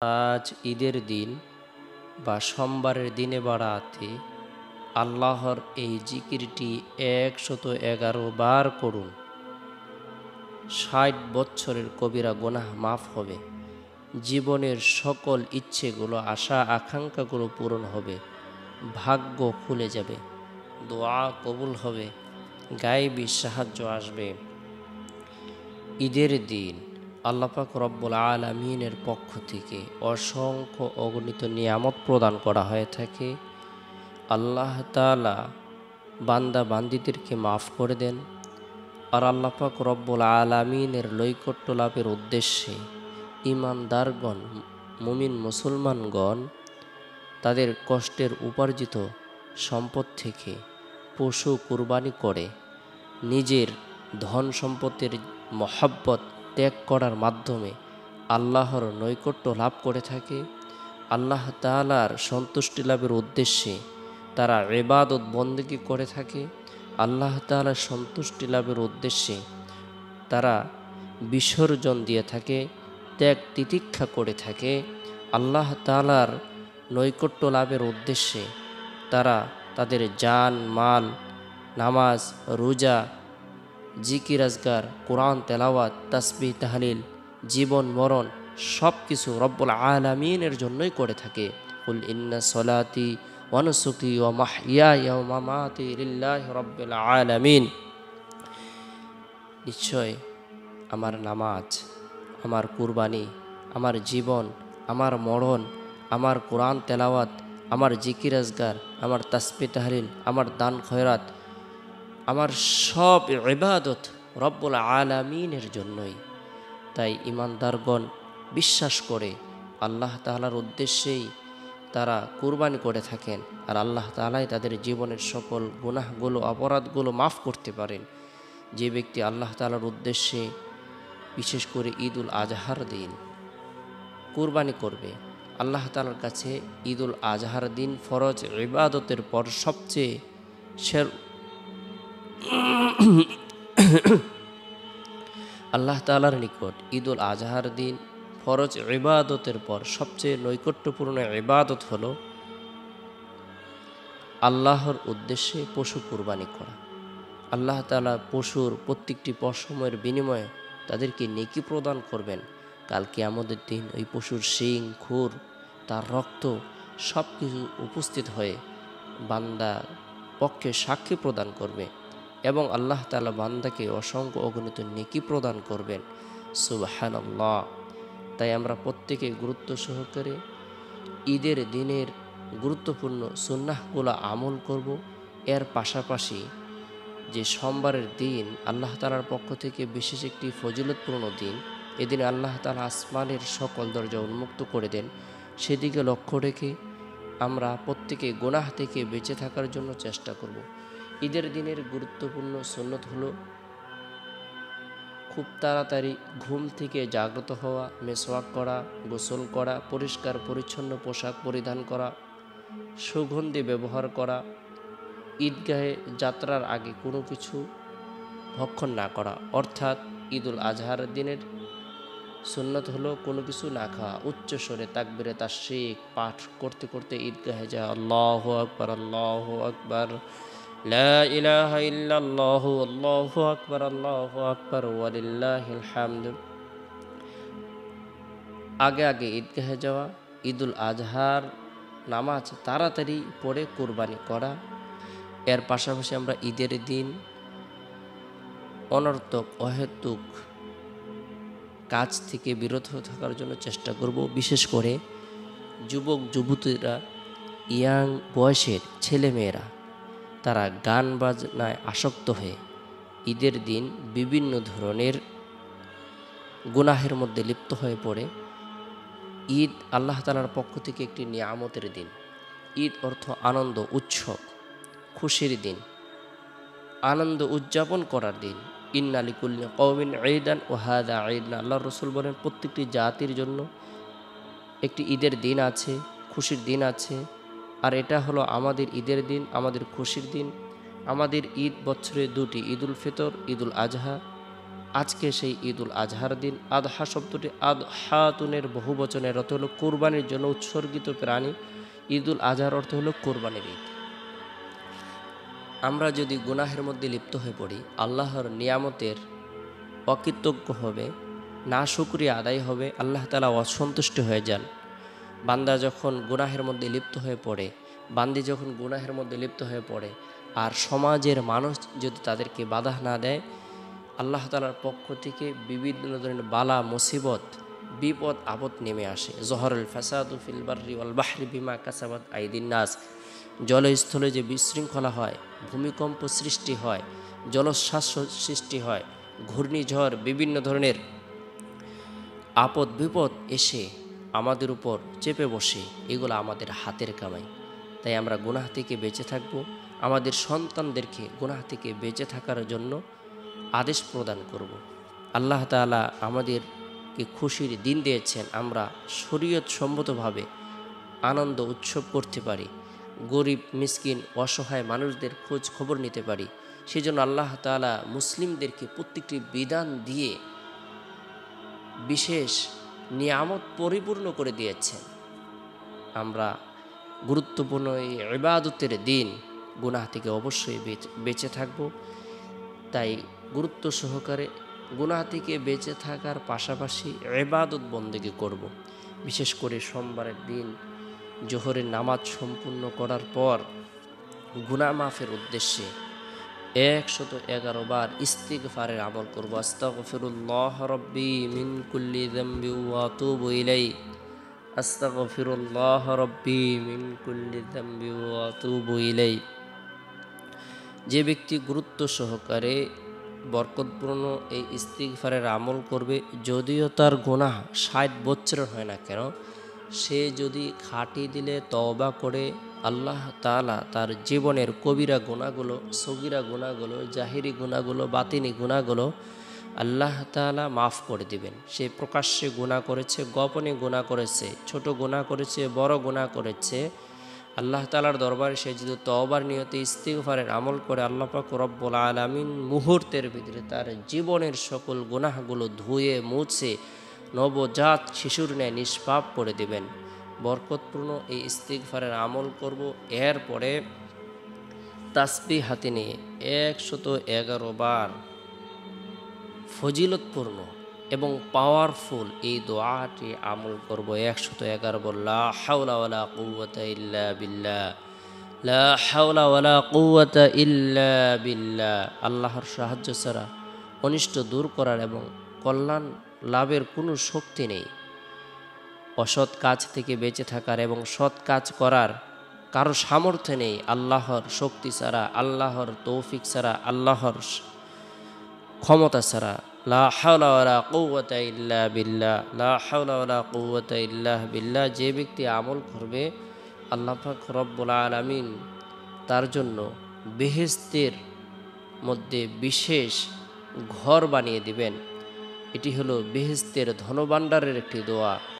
আজ ঈদের দিন বা সোমবারের দিনে বা রাতে আল্লাহর এই জিকিরটি ১১১ বার করুন। ৬০ বছরের কবিরা গুনাহ মাফ হবে। জীবনের সকল ইচ্ছেগুলো, আশা আকাঙ্ক্ষাগুলো পূরণ হবে। ভাগ্য খুলে যাবে, দোয়া কবুল হবে, গায়েবী সাহায্য আসবে। ঈদের দিন আল্লাহ পাক রব্বুল আলামিনের পক্ষ থেকে অসংখ্য অগণিত নিয়ামত প্রদান করা হয়ে থাকে। আল্লাহ তাআলা বান্দা বান্দীদেরকে মাফ করে দেন। আর আল্লাহ পাক রব্বুল আলামিনের নৈকট্য লাভের উদ্দেশ্যে ঈমানদারগণ, মুমিন মুসলমানগণ তাদের কষ্টের উপার্জিত সম্পদ থেকে পশু কুরবানি করে নিজের ধন সম্পদের মহব্বত ত্যাগ করার মাধ্যমে আল্লাহর নৈকট্য লাভ করে থাকে। আল্লাহ তাআলার সন্তুষ্টি লাভের উদ্দেশ্যে তারা ইবাদত বন্দেগী করে থাকে। আল্লাহ তাআলার সন্তুষ্টি লাভের উদ্দেশ্যে তারা বিসর্জন দিয়ে থাকে, ত্যাগ তিতিক্ষা করে থাকে। আল্লাহ তাআলার নৈকট্য লাভের উদ্দেশ্যে তারা তাদের জান মাল, নামাজ, রোজা, জিকির আজগার, কোরআন তেলাওয়াত, তাসবিহ তাহলিল, জীবন মরণ সব কিছু রব্বুল আলামিনের জন্যই করে থাকে। কুল ইন্না সলাতি ওয়া নুসুকি ওয়া মাহইয়ায়া ওয়া মামাতি লিল্লাহি রাব্বিল আলামিন। নিশ্চয় আমার নামাজ, আমার কুরবানি, আমার জীবন, আমার মরণ, আমার কোরআন তেলাওয়াত, আমার জিকির আজগার, আমার তাসবিহ তাহলিল, আমার দান খয়রাত, আমার সব ইবাদত রব্বুল আলামিনের জন্যই। তাই ঈমানদারগণ বিশ্বাস করে আল্লাহ তাআলার উদ্দেশ্যেই তারা কুরবানি করে থাকেন। আর আল্লাহ তাআলাই তাদের জীবনের সকল গুনাহগুলো, অপরাধগুলো মাফ করতে পারেন। যে ব্যক্তি আল্লাহ তাআলার উদ্দেশ্যে বিশেষ করে ঈদুল আজহার দিন কুরবানি করবে, আল্লাহ তাআলার কাছে ঈদুল আজহার দিন ফরজ ইবাদতের পর সবচেয়ে আল্লাহ তাআলার নিকট ঈদুল আজহার দিন ফরজ ইবাদতের পর সবচেয়ে নৈকট্যপূর্ণ ইবাদত হলো আল্লাহর উদ্দেশ্যে পশু কুরবানি করা। আল্লাহ তাআলা পশুর প্রত্যেকটি পশমের বিনিময়ে তাদেরকে নেকি প্রদান করবেন। কাল কিয়ামতের দিন ওই পশুর শিং, খুর, তার রক্ত সব কিছু উপস্থিত হয়ে বান্দা পক্ষে সাক্ষী প্রদান করবে এবং আল্লাহ তাআলা বান্দাকে অসংখ্য অগণিত নেকি প্রদান করবেন। সুবহানাল্লাহ। তাই আমরা প্রত্যেকে গুরুত্ব সহকারে ঈদের দিনের গুরুত্বপূর্ণ সুন্নাহগুলো আমল করব। এর পাশাপাশি যে সোমবারের দিন আল্লাহ তাআলার পক্ষ থেকে বিশেষ একটি ফজিলতপূর্ণ দিন, এদিন আল্লাহ তাআলা আসমানের সকল দরজা উন্মুক্ত করে দেন। সেদিকে লক্ষ্য রেখে আমরা প্রত্যেকে গুনাহ থেকে বেঁচে থাকার জন্য চেষ্টা করব। ঈদের দিনের গুরুত্বপূর্ণ সুন্নত হলো খুব তাড়াতাড়ি ঘুম থেকে জাগ্রত হওয়া, মেসওয়াক করা, গোসল করা, পরিষ্কার পরিচ্ছন্ন পোশাক পরিধান করা, সুগন্ধি ব্যবহার করা, ঈদগাহে যাত্রার আগে কোনো কিছু ভক্ষণ না করা। অর্থাৎ ঈদুল আজহার দিনের সুন্নত হলো কোনো কিছু না খাওয়া। উচ্চ স্বরে তাকবীরে তাশরিক পাঠ করতে করতে ঈদগাহে যায়। আল্লাহু আকবার, আল্লাহু আকবার, লা ইলাহা ইল্লাল্লাহু, আল্লাহু আকবার, আল্লাহু আকবার, ওয়ালিল্লাহিল হামদ। আগে আগে ঈদগাহে যাওয়া, ঈদুল আজহার নামাজ তাড়াতাড়ি পড়ে কুরবানি করা। এর পাশাপাশি আমরা ঈদের দিন অনর্থক অহেতুক কাজ থেকে বিরত থাকার জন্য চেষ্টা করব। বিশেষ করে যুবক যুবতীরা, ইয়াং বয়সের ছেলেমেয়েরা তারা গান বাজনায় আসক্ত হয়ে ঈদের দিন বিভিন্ন ধরনের গুনাহের মধ্যে লিপ্ত হয়ে পড়ে। ঈদ আল্লাহ তাআলার পক্ষ থেকে একটি নিয়ামতের দিন। ঈদ অর্থ আনন্দ, উৎসব, খুশির দিন, আনন্দ উদযাপন করার দিন। ইন্না লিকুল্লি কওমিন ঈদান ওয়া হাযা ঈদুন। আল্লাহর রাসূল বলেন প্রত্যেকটি জাতির জন্য একটি ঈদের দিন আছে, খুশির দিন আছে। আর এটা হলো আমাদের ঈদের দিন, আমাদের খুশির দিন। আমাদের ঈদ বছরে দুটি, ঈদুল ফিতর, ঈদুল আজহা। আজকে সেই ঈদুল আজহার দিন। আদহা শব্দটি আদহাতুনের বহু বচনের অর্থ হলো কোরবানির জন্য উৎসর্গিত প্রাণী। ঈদুল আজহার অর্থ হলো কোরবানির ঈদ। আমরা যদি গুনাহের মধ্যে লিপ্ত হয়ে পড়ি, আল্লাহর নিয়ামতের অকৃতজ্ঞ হবে, না শুকরিয়া আদায় হবে, আল্লাহ তাআলা অসন্তুষ্ট হয়ে যান। বান্দা যখন গুনাহের মধ্যে লিপ্ত হয়ে পড়ে, বান্দি যখন গুনাহের মধ্যে লিপ্ত হয়ে পড়ে, আর সমাজের মানুষ যদি তাদেরকে বাধা না দেয়, আল্লাহ তাআলার পক্ষ থেকে বিভিন্ন ধরনের বালা মুসিবত বিপদ আপদ নেমে আসে। জহরুল ফাসাদু ফিল বাররি ওয়াল বাহরি বিমা কাসাবাত আইদিন নাস। জলস্থলে যে বিশৃঙ্খলা হয়, ভূমিকম্প সৃষ্টি হয়, জলোচ্ছ্বাস সৃষ্টি হয়, ঘূর্ণিঝড়, বিভিন্ন ধরনের আপদ বিপদ এসে আমাদের উপর চেপে বসে, এগুলো আমাদের হাতের কামাই। তাই আমরা গুনাহ থেকে বেঁচে থাকব, আমাদের সন্তানদেরকে গুনাহ থেকে বেঁচে থাকার জন্য আদেশ প্রদান করব। আল্লাহ তাআলা আমাদেরকে খুশির দিন দিয়েছেন, আমরা শরীয়ত সম্মতভাবে আনন্দ উৎসব করতে পারি, গরিব মিসকিন অসহায় মানুষদের খোঁজ খবর নিতে পারি। সেজন্য আল্লাহ তাআলা মুসলিমদেরকে প্রত্যেকটি বিধান দিয়ে বিশেষ নিয়ামত পরিপূর্ণ করে দিয়েছেন। আমরা গুরুত্বপূর্ণ এই ইবাদতের দিন গুনাহ থেকে অবশ্যই বেঁচে থাকব। তাই গুরুত্ব সহকারে গুনাহ থেকে বেঁচে থাকার পাশাপাশি ইবাদত বন্দেগী করব। বিশেষ করে সোমবারের দিন জোহরের নামাজ সম্পূর্ণ করার পর গুনাহ মাফের উদ্দেশ্যে 111 বার ইস্তিগফারের আমল করব। আস্তাগফিরুল্লাহ রাব্বি মিন কুল্লি যামবি ওয়া আতুবু ইলাইহি। আস্তাগফিরুল্লাহ রাব্বি মিন কুল্লি যামবি ওয়া আতুবু ইলাইহি। যে ব্যক্তি গুরুত্ব সহকারে বরকতপূর্ণ এই ইস্তিগফারের আমল করবে, যদিও তার গুনাহ 60 বছরের হয় না কেন, সে যদি খাঁটি দিলে তওবা করে, আল্লাহ তাআলা তার জীবনের কবিরা গুনাহগুলো, সগীরা গুনাহগুলো, জাহিরি গুনাহগুলো, বাতিনি গুনাহগুলো আল্লাহ তাআলা মাফ করে দিবেন। সে প্রকাশ্যে গুনাহ করেছে, গোপনে গুনাহ করেছে, ছোট গুনাহ করেছে, বড় গুনাহ করেছে, আল্লাহ তাআলার দরবারে সে যদি তওবার নিয়তে ইস্তিগফারের আমল করে, আল্লাহ পাক রব্বুল আলামিন মুহূর্তের ভিতরে তার জীবনের সকল গুনাহগুলো ধুয়ে মুছে নবজাত শিশুর ন্যায় নিষ্পাপ করে দিবেন। বরকতপূর্ণ এই ইস্তিগফারের আমল করব। এরপরে তাসবিহ হাতে নিয়ে 111 বার ফজিলতপূর্ণ এবং পাওয়ারফুল এই দোয়াটি আমল করব। 111 বার লা হাওলা ওয়ালা কুওয়াতা ইল্লা বিল্লাহ, লা হাওলা ওয়ালা কুওয়াতা ইল্লা বিল্লাহ। আল্লাহর সাহায্য ছাড়া অনিষ্ট দূর করার এবং কল্যাণ লাভের কোনো শক্তি নেই। অসৎ কাজ থেকে বেঁচে থাকার এবং সৎ কাজ করার কারো সামর্থ্য নেই আল্লাহর শক্তি ছাড়া, আল্লাহর তৌফিক ছাড়া, আল্লাহর ক্ষমতা ছাড়া। লা হাওলা ওয়ালা কুওয়াতা ইল্লা বিল্লাহ, লা হাওলা ওয়ালা কুওয়াতা ইল্লা বিল্লাহ। যে ব্যক্তি আমল করবে, আল্লাহ পাক রব্বুল আলামিন তার জন্য বেহেশতের মধ্যে বিশেষ ঘর বানিয়ে দিবেন। এটি হলো বেহেশতের ধনভাণ্ডারের একটি দোয়া।